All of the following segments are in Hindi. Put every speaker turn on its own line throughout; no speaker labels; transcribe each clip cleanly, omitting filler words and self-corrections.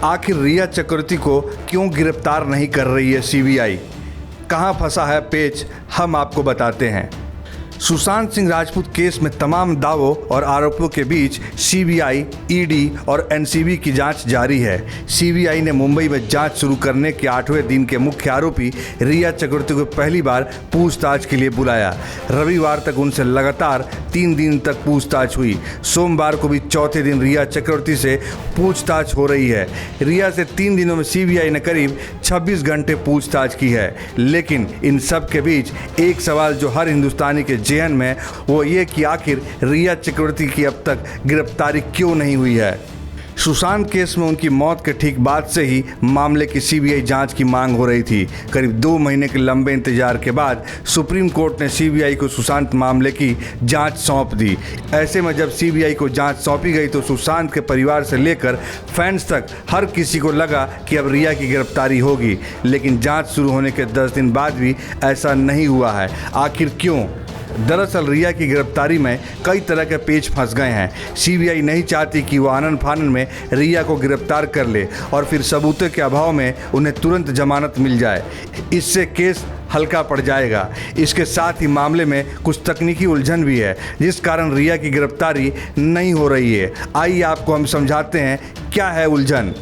आखिर रिया चक्रवर्ती को क्यों गिरफ्तार नहीं कर रही है सीबीआई? कहां फंसा है पेच, हम आपको बताते हैं। सुशांत सिंह राजपूत केस में तमाम दावों और आरोपों के बीच सीबीआई, ईडी और एनसीबी की जांच जारी है। सीबीआई ने मुंबई में जांच शुरू करने के 8वें दिन के मुख्य आरोपी रिया चक्रवर्ती को पहली बार पूछताछ के लिए बुलाया। रविवार तक उनसे लगातार 3 दिन तक पूछताछ हुई। सोमवार को भी चौथे दिन रिया चक्रवर्ती से पूछताछ हो रही है। रिया से 3 दिनों में सीबीआई ने करीब 26 घंटे पूछताछ की है। लेकिन इन सब के बीच एक सवाल जो हर हिंदुस्तानी के जेहन में, वो ये कि आखिर रिया चक्रवर्ती की अब तक गिरफ्तारी क्यों नहीं हुई है। सुशांत केस में उनकी मौत के ठीक बाद से ही मामले की सीबीआई जांच की मांग हो रही थी। करीब 2 महीने के लंबे इंतजार के बाद सुप्रीम कोर्ट ने सीबीआई को सुशांत मामले की जांच सौंप दी। ऐसे में जब सीबीआई को जांच सौंपी गई तो सुशांत के परिवार से लेकर फैंस तक हर किसी को लगा कि अब रिया की गिरफ्तारी होगी। लेकिन जांच शुरू होने के 10 दिन बाद भी ऐसा नहीं हुआ है। आखिर क्यों? दरअसल रिया की गिरफ्तारी में कई तरह के पेच फंस गए हैं। सीबीआई नहीं चाहती कि वो आनन फानन में रिया को गिरफ्तार कर ले और फिर सबूतों के अभाव में उन्हें तुरंत जमानत मिल जाए। इससे केस हल्का पड़ जाएगा। इसके साथ ही मामले में कुछ तकनीकी उलझन भी है, जिस कारण रिया की गिरफ्तारी नहीं हो रही है। आइए आपको हम समझाते हैं क्या है उलझन।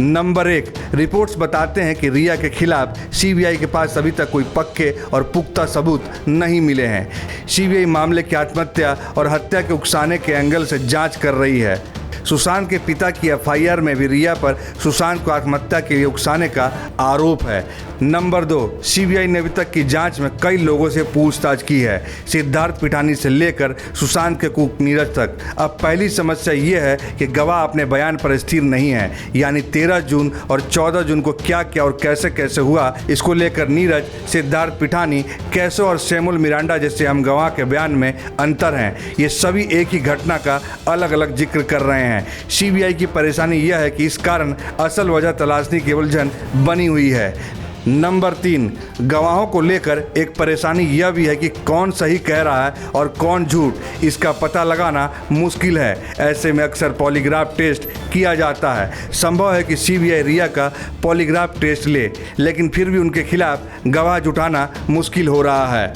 नंबर 1, रिपोर्ट्स बताते हैं कि रिया के खिलाफ सीबीआई के पास अभी तक कोई पक्के और पुख्ता सबूत नहीं मिले हैं। सीबीआई मामले की आत्महत्या और हत्या के उकसाने के एंगल से जांच कर रही है। सुशांत के पिता की एफआईआर में भी रिया पर सुशांत को आत्महत्या के लिए उकसाने का आरोप है। नंबर 2, सीबीआई ने अभी तक की जांच में कई लोगों से पूछताछ की है, सिद्धार्थ पिठानी से लेकर सुशांत के कुक नीरज तक। अब पहली समस्या ये है कि गवाह अपने बयान पर स्थिर नहीं है, यानी 13 जून और 14 जून को क्या क्या और कैसे कैसे हुआ, इसको लेकर नीरज, सिद्धार्थ पिठानी, कैसो और सैमुअल मिरांडा जैसे हम गवाह के बयान में अंतर हैं। ये सभी एक ही घटना का अलग अलग जिक्र कर रहे हैं। सीबीआई की परेशानी यह है कि इस कारण असल वजह तलाशने की उलझन बनी हुई है। नंबर 3, गवाहों को लेकर एक परेशानी यह भी है कि कौन सही कह रहा है और कौन झूठ, इसका पता लगाना मुश्किल है। ऐसे में अक्सर पॉलीग्राफ टेस्ट किया जाता है। संभव है कि सीबीआई रिया का पॉलीग्राफ टेस्ट ले, लेकिन फिर भी उनके खिलाफ गवाह जुटाना मुश्किल हो रहा है।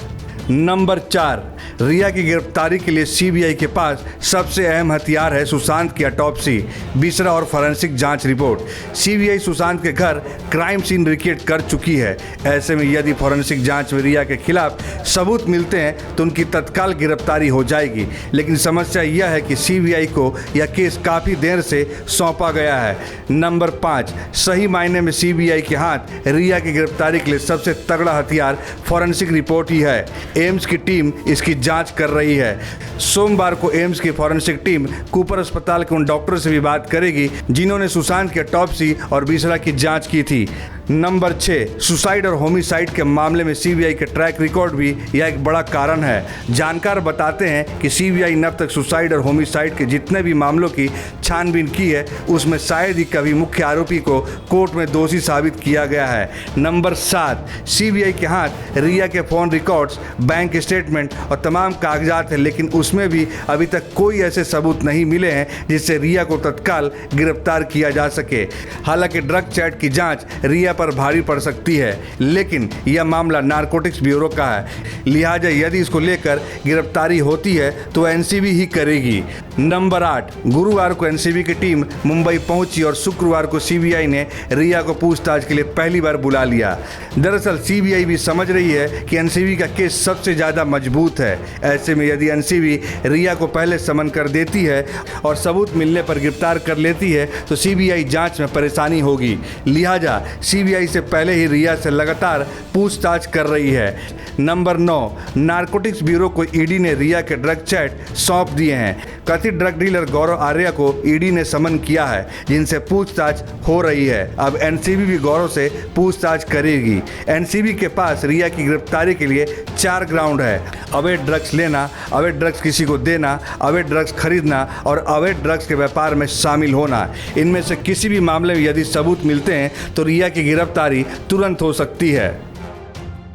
नंबर 4, रिया की गिरफ्तारी के लिए सीबीआई के पास सबसे अहम हथियार है सुशांत की ऑटोप्सी, बिसरा और फॉरेंसिक जांच रिपोर्ट। सीबीआई सुशांत के घर क्राइम सीन रिकेट कर चुकी है। ऐसे में यदि फॉरेंसिक जांच में रिया के खिलाफ सबूत मिलते हैं तो उनकी तत्काल गिरफ्तारी हो जाएगी। लेकिन समस्या यह है कि सीबीआई को यह केस काफ़ी देर से सौंपा गया है। नंबर 5, सही मायने में सीबीआई के हाथ रिया की गिरफ्तारी के लिए सबसे तगड़ा हथियार फॉरेंसिक रिपोर्ट ही है। एम्स की टीम इसकी जांच कर रही है। सोमवार को एम्स की फॉरेंसिक टीम कूपर अस्पताल के उन डॉक्टरों से भी बात करेगी जिन्होंने सुशांत की ऑटोप्सी और बिसरा की जांच की थी। नंबर 6, सुसाइड और होमिसाइड के मामले में सीबीआई के ट्रैक रिकॉर्ड भी यह एक बड़ा कारण है। जानकार बताते हैं कि सीबीआई ने अब तक सुसाइड और होमिसाइड के जितने भी मामलों की छानबीन की है, उसमें शायद ही कभी मुख्य आरोपी को कोर्ट में दोषी साबित किया गया है। नंबर 7, सीबीआई के हाथ रिया के फ़ोन रिकॉर्ड्स, बैंक स्टेटमेंट और तमाम कागजात हैं, लेकिन उसमें भी अभी तक कोई ऐसे सबूत नहीं मिले हैं जिससे रिया को तत्काल गिरफ्तार किया जा सके। हालांकि ड्रग चैट की जाँच रिया पर भारी पड़ सकती है, लेकिन यह मामला नारकोटिक्स ब्यूरो का है, लिहाजा यदि इसको लेकर गिरफ्तारी होती है तो एनसीबी ही करेगी। नंबर 8, गुरुवार को एनसीबी की टीम मुंबई पहुंची और शुक्रवार को सीबीआई ने रिया को पूछताछ के लिए पहली बार बुला लिया। दरअसल सीबीआई भी समझ रही है कि एनसीबी का केस सबसे ज़्यादा मजबूत है। ऐसे में यदि एनसीबी रिया को पहले समन कर देती है और सबूत मिलने पर गिरफ्तार कर लेती है तो सीबीआई जांच में परेशानी होगी। लिहाजा सीबीआई से पहले ही रिया से लगातार पूछताछ कर रही है। नंबर 9, नारकोटिक्स ब्यूरो को ईडी ने रिया के ड्रग चैट सौंप दिए हैं। कथित ड्रग डीलर गौरव आर्या को ईडी ने समन किया है, जिनसे पूछताछ हो रही है। अब एनसीबी भी गौरव से पूछताछ करेगी। एनसीबी के पास रिया की गिरफ्तारी के लिए 4 ग्राउंड है: अवैध ड्रग्स लेना, अवैध ड्रग्स किसी को देना, अवैध ड्रग्स खरीदना और अवैध ड्रग्स के व्यापार में शामिल होना। इनमें से किसी भी मामले में यदि सबूत मिलते हैं तो रिया की गिरफ्तारी तुरंत हो सकती है।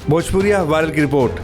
भोजपुरिया वायरल की रिपोर्ट।